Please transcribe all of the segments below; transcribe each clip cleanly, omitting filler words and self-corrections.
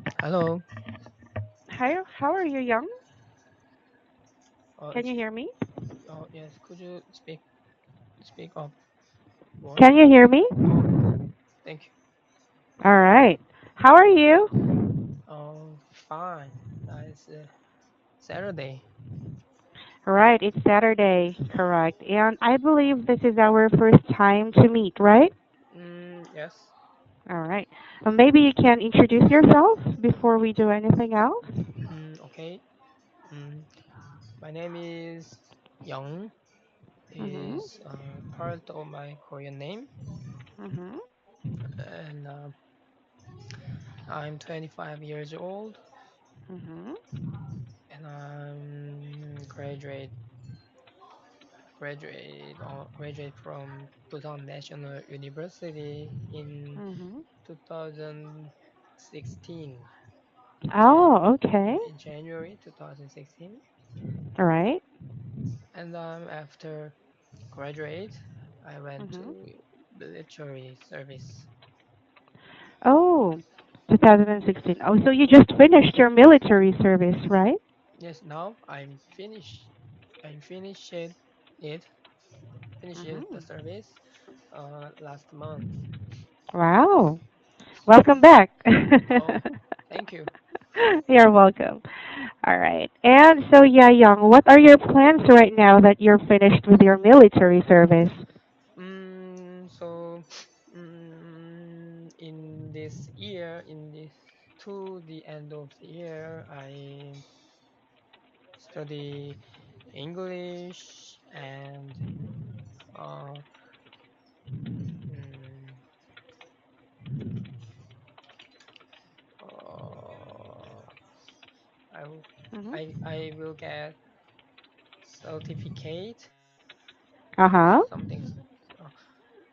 Hello. Hi, how are you, Young? Can It's you hear me? yes. Could you speak up more? Can you hear me? Oh, thank you. All right. How are you? Fine. It's Saturday. All right, it's Saturday, correct. And I believe this is our first time to meet, right? Yes. All right. Maybe you can introduce yourself before we do anything else? Okay. Mm, my name is Young. Mm-hmm. Is part of my Korean name, Mm-hmm. and I'm 25 years old, Mm-hmm. and I'm graduate from Busan National University in Mm-hmm. 2016, Oh, okay. in January 2016. All right. And after graduate, I went Mm-hmm. to military service. Oh, 2016. Oh, so you just finished your military service, right? Yes, now I'm finished it finished Mm-hmm. the service last month. Wow. Welcome back. Oh, thank you. You're welcome. All right. And so, yeah, Young, what are your plans right now that you're finished with your military service? So in this year, in this to the end of the year, I study English and uh, mm, uh, I, will- Hmm. I will get certificate, Uh huh. something uh,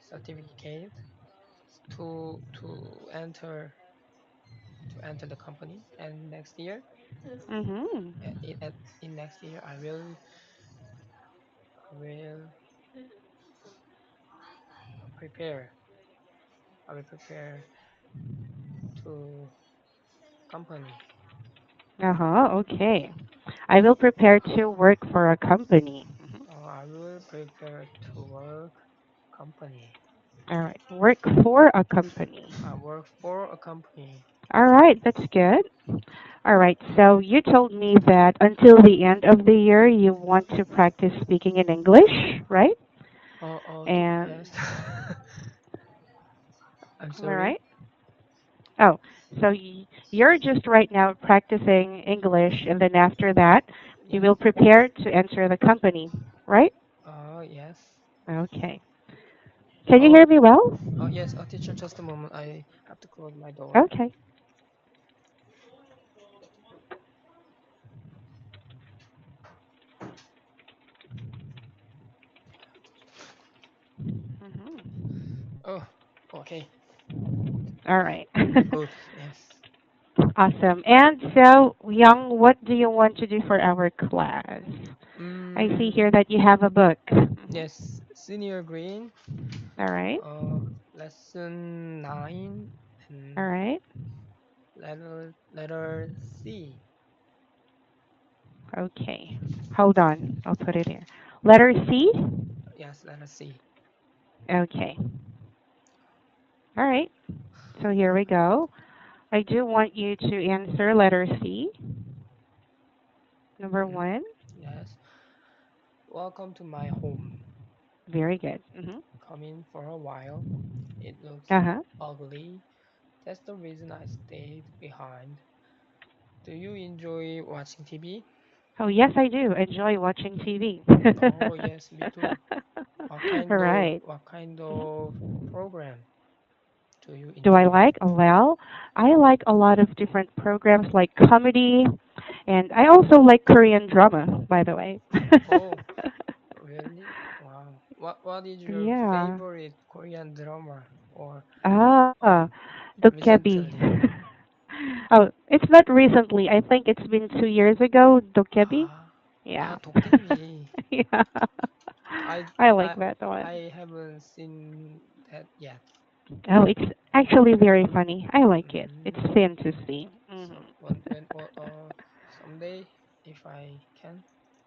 certificate to enter the company, and next year, Hmm. in next year, I will prepare. I will prepare to company. Uh huh. Okay. I will prepare to work for a company. Mhm. I will prepare to work company. All right. Work for a company. I work for a company. All right. That's good. All right. So you told me that until the end of the year, you want to practice speaking in English, right? And Yes. I'm am I sorry. right? Oh, so you're just right now practicing English, and then after that, you Yes. will prepare to enter the company, right? Yes. Okay. Can you Oh, hear me well? yes. Teacher, just a moment. I have to close my door. Okay. Hmm. Oh, okay. All right. Good. Yes. Awesome. And so, Young, what do you want to do for our class? I see Mm, here that you have a book. Hmm. yes. Senior Green. All right. Uh, Lesson 9 All and right. letter C. Okay. Hold on. I'll put it here. Letter C. Yes, letter C. Okay. All right. So here we go. I do want you to answer letter C, number Mm, one. yes. Welcome to my home. Very good. Come in for a while. It looks Uh huh. ugly. That's the reason I stayed behind. Do you enjoy watching TV? Oh, yes, I do enjoy watching TV. Oh, yes, me too. What All kind of right. what kind Mhm. of program do you Do I enjoy? like? Well, I like a lot of different programs like comedy, and I also like Korean drama, by the way. Oh, really? Wow. What is your Yeah. favorite Korean drama or Ah, uh, Dokkaebi. recently? Oh, it's not recently. I think it's been 2 years ago, Dokkaebi. Ah, Yeah. 도깨비. Yeah. I I like I that one. I haven't seen that yet. Oh, it's actually very funny. I like it. It's Mm, fantasy. Sunday if I can.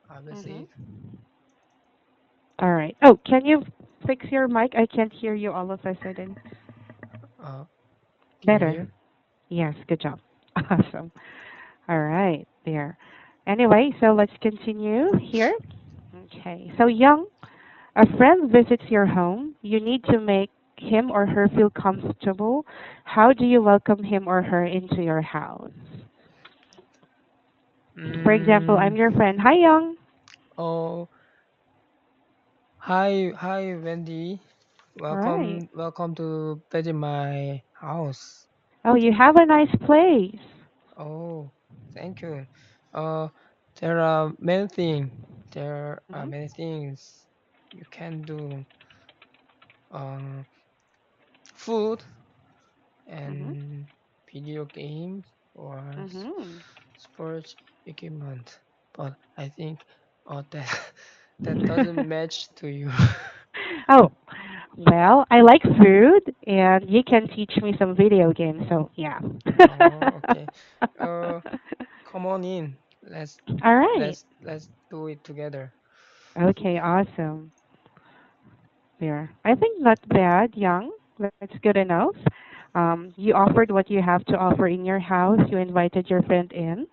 I will see it. Mhm. All right. Oh, can you fix your mic? I can't hear you all of a sudden. Uh, can you Better. hear? Yes, good job. Awesome. All right, there. Anyway, so let's continue here. Okay. So, Young, a friend visits your home. You need to make him or her feel comfortable. How do you welcome him or her into your house? For example, I'm Mm, your friend. Hi, Young. oh, hi, Wendy. All right. Welcome to visit my house. Oh, you have a nice place. Oh, thank you. Uh, there are many things. There are Mhm. many things you can do. Um, Food Mhm. and video games or Mhm. sports equipment. But I think that that doesn't match to you. Oh, well, I like food, and you can teach me some video games. So yeah. Oh, okay. Uh, Come on in. All right. Let's do it together. Okay. Awesome. There. I think not bad, Young. That's good enough. You offered what you have to offer in your house. You invited your friend in.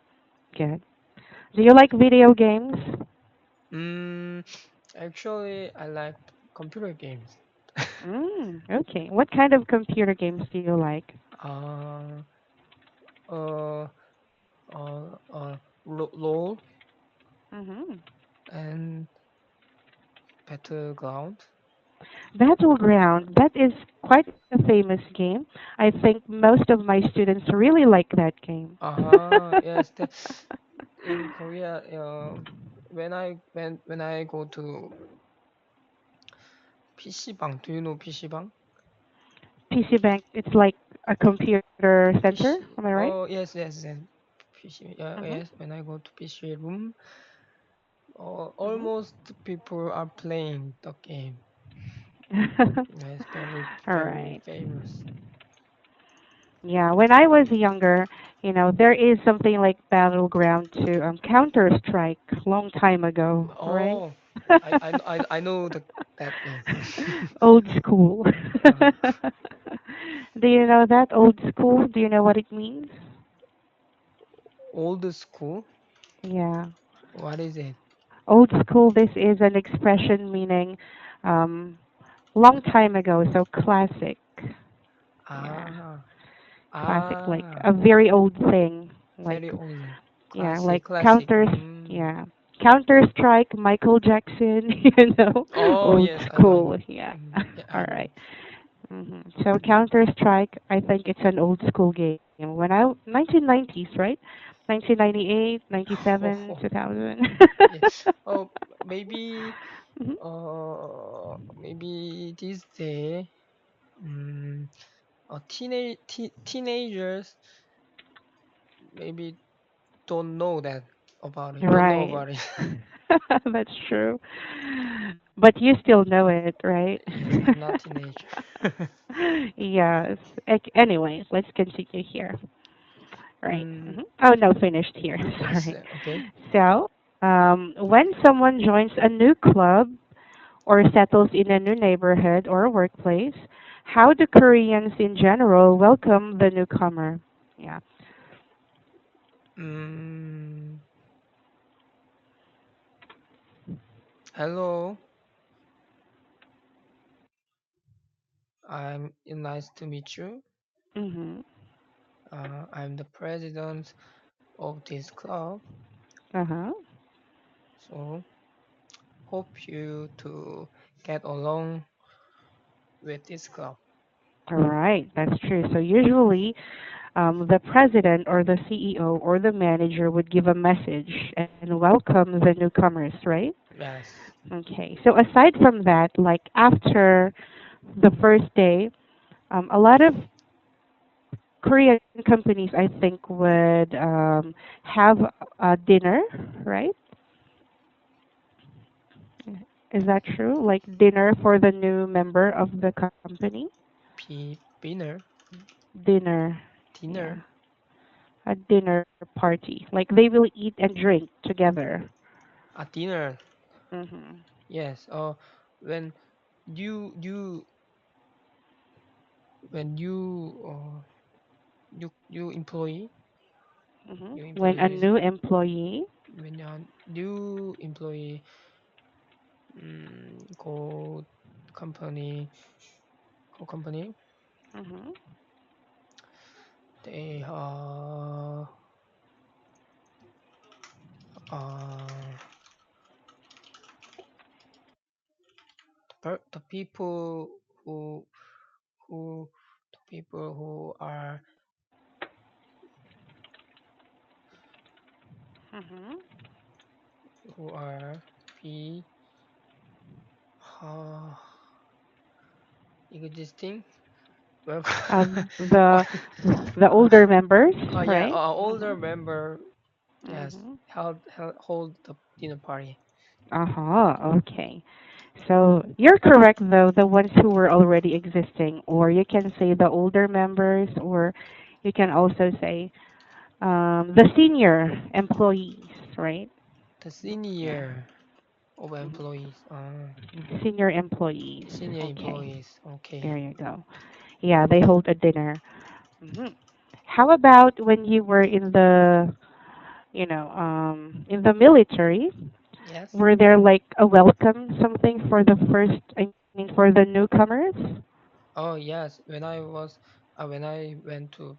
Good. Do you like video games? Mm, Actually, I like computer games. Okay. What kind of computer games do you like? Uh, uh, LOL Mm-hmm. and Battleground. Battleground. That is quite a famous game. I think most of my students really like that game. Yes. In Korea, when I go to PC bang, do you know PC bang? PC Bank, it's like a computer center. Am I right? Oh yes. PC, Mhm. yes. When I go to PC room, Mhm. almost people are playing the game. It's All very right. famous. Yeah, when I was younger, there is something like Battleground to Counter Strike long time ago, right? Oh, I know that game. Old school. uh, Do you know that old school? Do you know what it means? Old school. Yeah. What is it? Old school, this is an expression meaning um, long time ago, so classic. Yeah, Ah, classic, like ah, a very old thing. Like, very old. yeah, like Classic. Counter, yeah. Counter Strike, Michael Jackson, Oh old yes, I know. school, yeah. Yeah, All I know. right. So Counter Strike, I think it's an old school game. 1990s, right? 1998, Oh, 97, oh, 2000. yeah. Oh, maybe, Mhm. maybe this day, um, teenagers maybe don't know Right. about it. That's true. But you still know it, right? Yes, I'm not teenager. Yes. Anyway, let's continue here. Right. mm, Oh, no, finished here. yes, Sorry. okay. So, when someone joins a new club or settles in a new neighborhood or workplace, how do Koreans in general welcome the newcomer? Yeah. Mm, Hello, I'm nice to meet you. Mhm. I'm the president of this club, Uh-huh. so hope you to get along with this club. All right, that's true. So usually, the president or the CEO or the manager would give a message and welcome the newcomers, right? Yes. Okay. So aside from that, like after the first day, a lot of Korean companies, I think, would have a dinner, right? Is that true? Like dinner for the new member of the company? Dinner. Dinner. Yeah. Dinner. A dinner party. Like they will eat and drink together. A dinner. Mhm. Yes. When you when you employee Mhm. you When a employees new employee. when a new employee go company company, Mhm. they uh the people who who the people Mhm. who are be uh existing well The older members, oh yeah, right? older Mhm. member, yes, Mhm. hold the dinner party. Uh-huh. Okay. So you're correct though, the ones who were already existing, or you can say the older members, or you can also say the senior employees, right? The Yeah. senior of Mhm. employees, Senior employees. senior Okay. employees. There Okay. you go. Yeah, they hold a dinner. Hmm. How about when you were in the, in the military? Yes. Were there like a welcome something for the first, I mean, for the newcomers? Oh yes. When I went to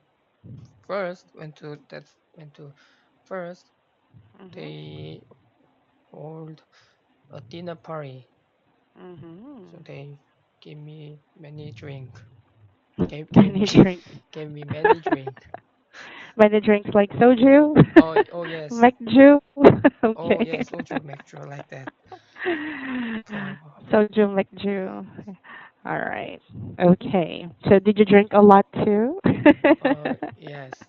first, Mhm. they hold a dinner party. So Mhm. they gave me many drink. Many drinks. Gave me many drink. Many drinks like soju, Oh yes. macju. Oh Okay. yes. Soju, mixture like that. So Soju, macju. All right. Okay. So did you drink a lot too? yes.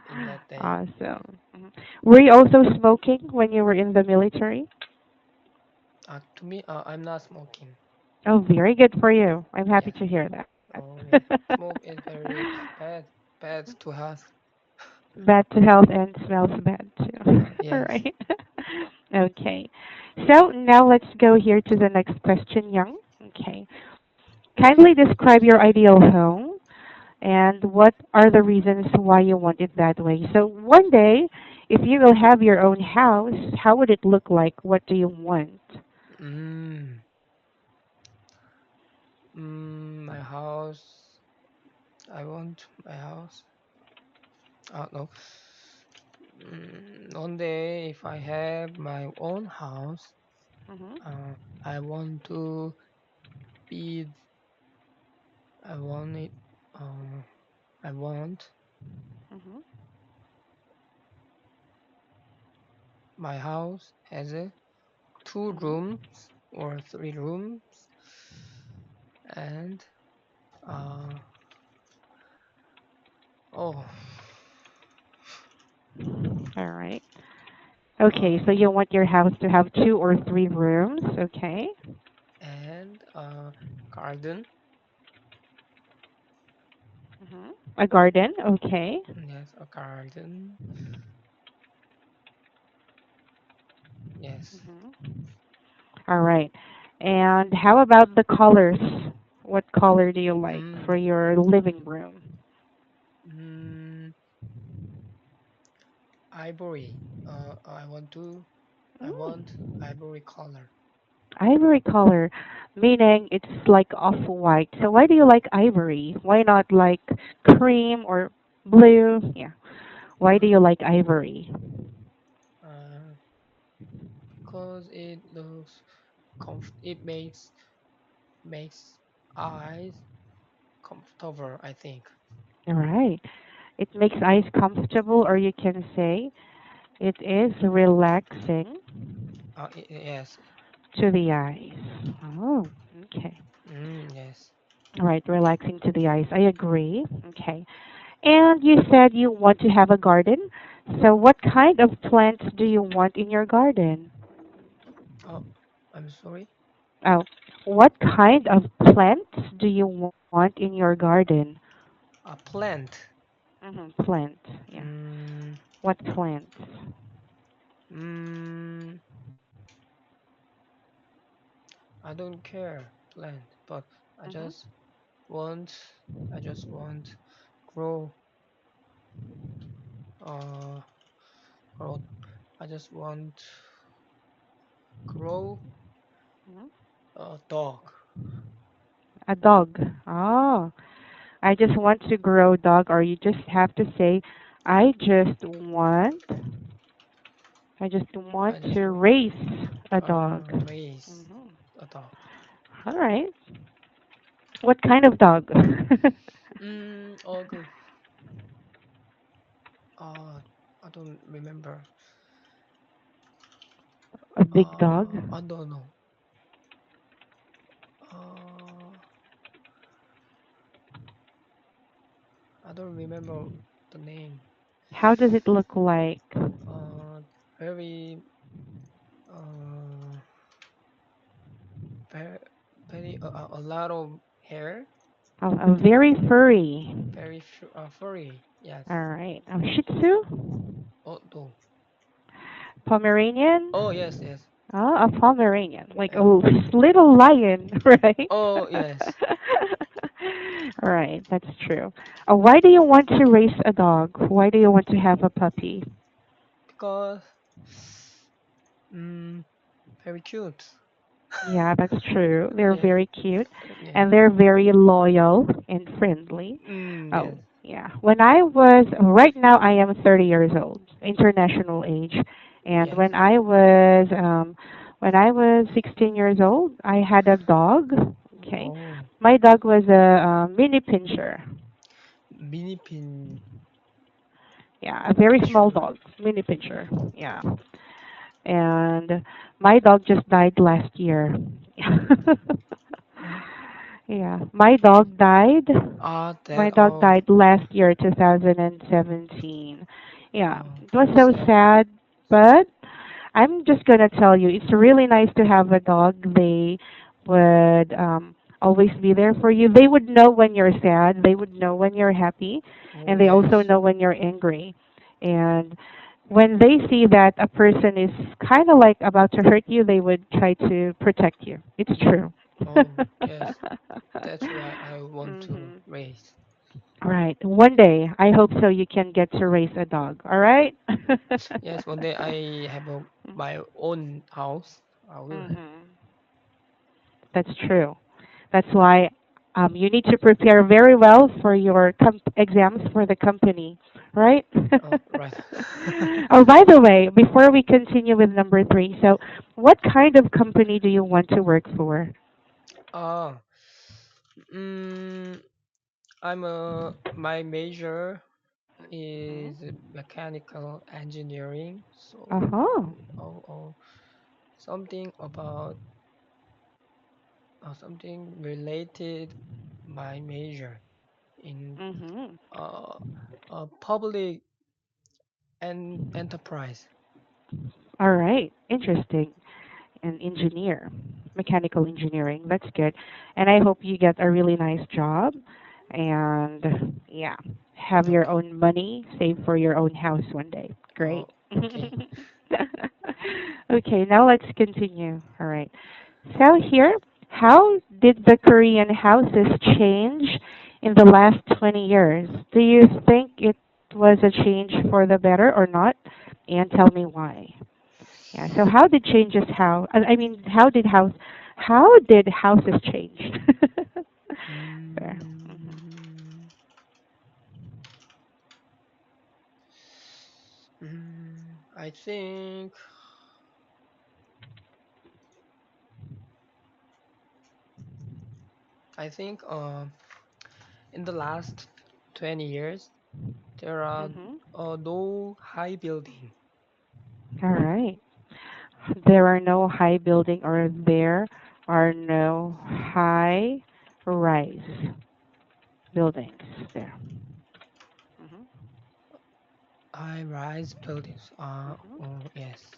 In that day. Awesome. Mhm. Were you also smoking when you were in the military? To me, I'm not smoking. Oh, very good for you. I'm happy Yeah. to hear that. Oh yeah. Smoke is very bad to health. Bad to health and smells bad too. All Yes. right. Okay. So now let's go here to the next question, Young. Okay. Kindly describe your ideal home and what are the reasons why you want it that way. So one day, if you will have your own house, how would it look like? What do you want? Mm, my house. I want my house. No. One day, if I have my own house, Mhm. uh, I want to be. I want it. Uh, I want Mhm. my house has a two Mhm. rooms or three rooms, and uh, oh, All right. Okay, so uh, you want your house to have two or three rooms, okay? and garden. Mhm. A garden, okay. Yes, a garden. Yes. Mhm. All right. And how about the colors? What color do you like Mm, for your living room? mm, ivory. I want Mm. ivory color. Ivory color, meaning it's like off-white. So why do you like ivory? Why not like cream or blue? Yeah. Why do Mm, you like ivory? uh, because it looks it makes eyes comfortable, I think. All right. It makes eyes comfortable, or you can say it is relaxing Yes. to the eyes. Oh, okay. Yes. All right, relaxing to the eyes. I agree. Okay. And you said you want to have a garden. So what kind of plants do you want in your garden? Oh, I'm sorry. Oh, what kind of plants do you want in your garden? A plant. Plant. Yeah. Mm, What plants? mm, I don't care plant, but I Hmm. just want, I just want grow, uh, grow. I just want grow Hmm. a dog. A dog. Oh, I just want to grow dog, or you just have to say, I just want, I just I want just to want raise a dog. raise Hmm. a dog. All right. What kind of dog? 그, uh, I don't remember. A big dog? I don't know. Uh, I don't remember the name. How does it look like? Uh, very, uh, very, very, a lot of hair, Oh, a very furry. very furry. Yes. All right. Shih Tzu? Oh, no. Pomeranian? Oh, yes, yes. Oh, a Pomeranian, like a Yeah. little lion, right? Oh, yes. Right, that's true. Why do you want to raise a dog? Why do you want to have a puppy? Because, mm, very cute. Yeah, that's true. They're Yes. very cute Yes. and they're very loyal and friendly. Yes. Oh, yeah. When I was, right now I am 30 years old, international age. And Yes. when I was 16 years old, I had a dog. Okay. Oh, My dog was a mini pincher. mini pin Yeah, a very small picture. dog, mini pincher. Yeah. And my dog just died last year. What? Yeah, my dog died. That. My dog Oh. died last year, 2017. Yeah, Oh, it was very so sad. sad, but I'm just gonna tell you, it's really nice to have a dog. They would always be there for you. They would know when you're sad. They would know when you're happy, Oh, and they also yes. know when you're angry. And when they see that a person is kind of like about to hurt you, they would try to protect you. It's true. Oh, yes. That's why I want to Mhm. raise. Right. One day, I hope so you can get to raise a dog. All right? Yes, one day I have my own house. I will. Mhm. That's true. That's why you need to prepare very well for your exams for the company, right? Oh, right. Oh, by the way, before we continue with number three, so what kind of company do you want to work for? Ah, mm, my major is mechanical engineering, so Uh-huh. something about something related my major in Mm-hmm. uh, public and enterprise. All right. Interesting. An engineer, mechanical engineering. That's good. And I hope you get a really nice job and yeah, have your Okay. own money, save for your own house one day. Oh, Great. okay. Okay, now let's continue. All right. So here, how did the Korean houses change in the last 20 years? Do you think it was a change for the better or not? And tell me why. Yeah. So how did changes how I mean how did houses change? There. Mhm. Mm, I think I think in the last 20 years there are Mhm. no high building. All right. There are no high building or there are no high rise buildings there. Mhm. High rise buildings. Mhm. Oh, yes.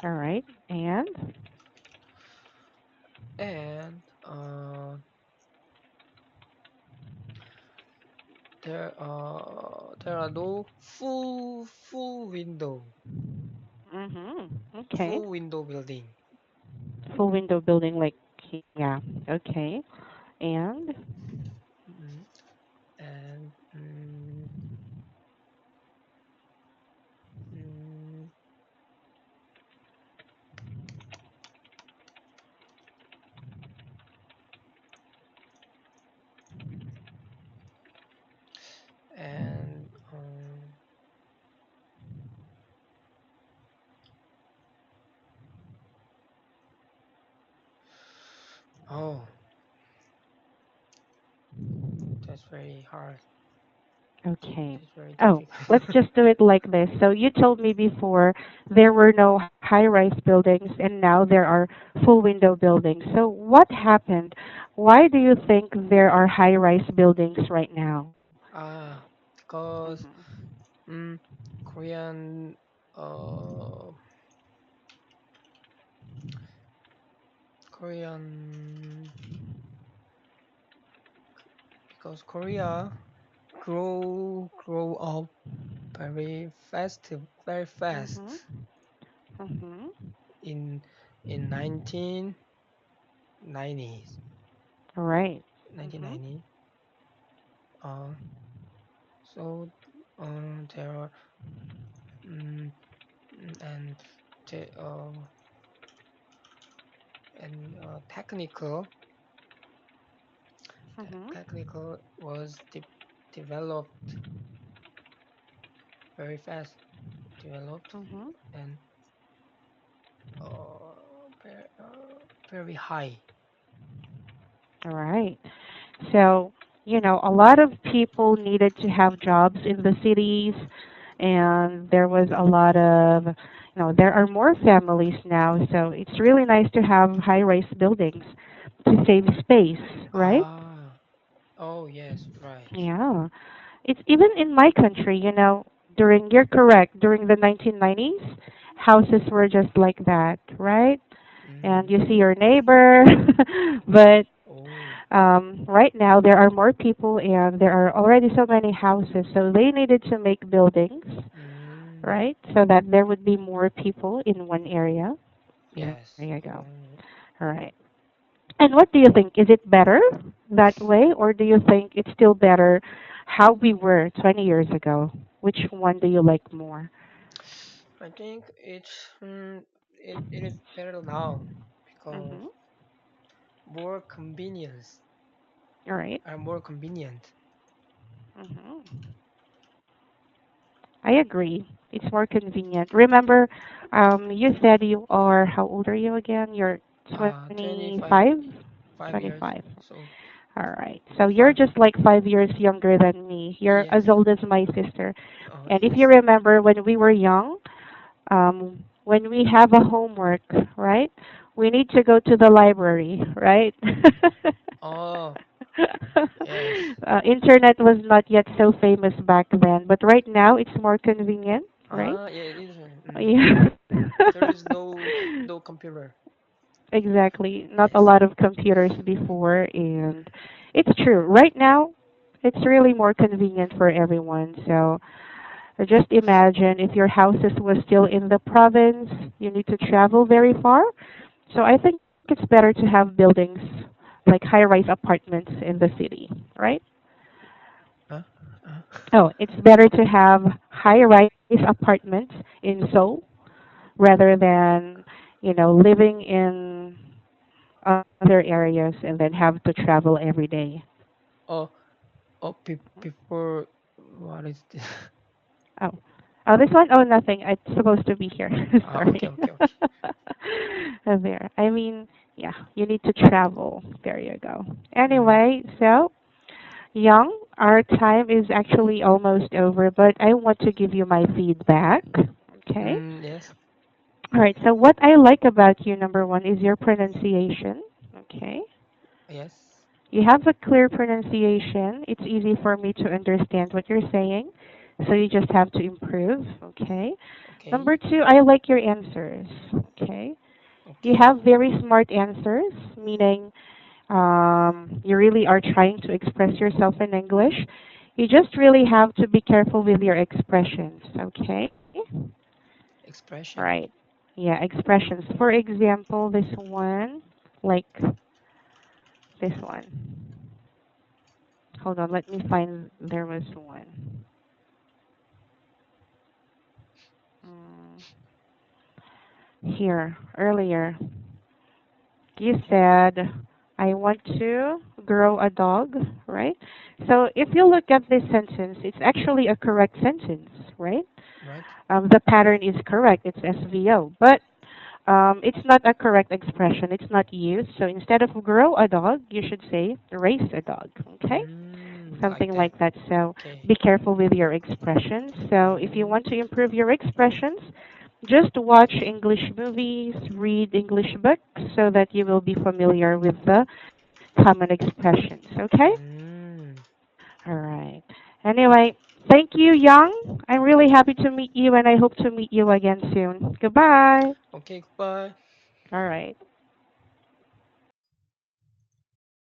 All right. And And there are no Mhm. Okay. full window building. Full window building, like, yeah. Okay. And Mm, and mm, and oh, that's very hard. okay. That's very Oh, difficult. let's just do it like this. So you told me before there were no high-rise buildings and now there are full window buildings. So what happened? Why do you think there are high-rise buildings right now? Because Mhm. mm, Korean Korean because Korea grow up very fast very Mhm. fast Mhm. in 1990s Right. Mhm. 1990 uh so there are mm, and the and Mhm. technical was developed very fast developed Mhm. and very high. All right. So, a lot of people needed to have jobs in the cities, and there was a lot of, there are more families now, so it's really nice to have high-rise buildings to save space, right? Ah, oh yes, right. Yeah. It's even in my country, you're correct, during the 1990s, houses were just like that, right? And Mm. you see your neighbor, but Oh. right now there are more people and there are already so many houses, so they needed to make buildings, Mm. right? So that there would be more people in one area. There you Yes. go. Oh. All right. And what do you think? Is it better that way, or do you think it's still better how we were 20 years ago? Which one do you like more? I think it is better now because Mhm. more convenience All right. are more convenient. Mhm. I agree. It's more convenient. Remember, you said you are, how old are you again? You're 25 25? 5 years. 25. So All right. So you're five. just like 5 years younger than me. You're as Yes. old as my sister. Oh And if you yes. remember when we were young, when we have a homework, right? We need to go to the library, right? Oh yes. Internet was not yet so famous back then, but right now it's more convenient, right? Yeah. It is. Yeah. There is no computer. Exactly. Not a Yes. lot of computers before, and it's true. Right now, it's really more convenient for everyone. So just imagine if your houses was still in the province, you need to travel very far. So I think it's better to have buildings like high-rise apartments in the city, right? Huh? Oh, it's better to have high-rise apartments in Seoul rather than, living in other areas and then have to travel every day. Oh, before what is this? Oh. Oh, this one? Oh, nothing. It's supposed to be here. Okay, Sorry. okay, okay. There. I mean, yeah, you need to travel. There you go. Mm, Anyway, so, Young, our time is actually almost over, but I want to give you my feedback. Okay? yes, All right, so what I like about you, number one, is your pronunciation. Okay? yes. You have a clear pronunciation. It's easy for me to understand what you're saying. So you just have to improve. Okay. Okay, Number two, I like your answers. Okay. You okay. have very smart answers, meaning you really are trying to express yourself in English. You just really have to be careful with your expressions, okay? Expression. Right. Yeah, expressions. For example, this one, like this one. Hold on, let me find. There was one. Mm, here, earlier. You Okay. said, I want to grow a dog, right? So if you look at this sentence, it's actually a correct sentence, right? Right. The pattern is correct. It's SVO. But it's not a correct expression. It's not used. So instead of grow a dog, you should say raise a dog. Okay? Like Something that. like that. So Okay. be careful with your expressions. So if you Mm, want to improve your expressions, just watch English movies, read English books so that you will be familiar with the common expressions. Okay? mm. All right. Anyway, thank you, Young. I'm really happy to meet you and I hope to meet you again soon. Goodbye. Okay, goodbye. All right.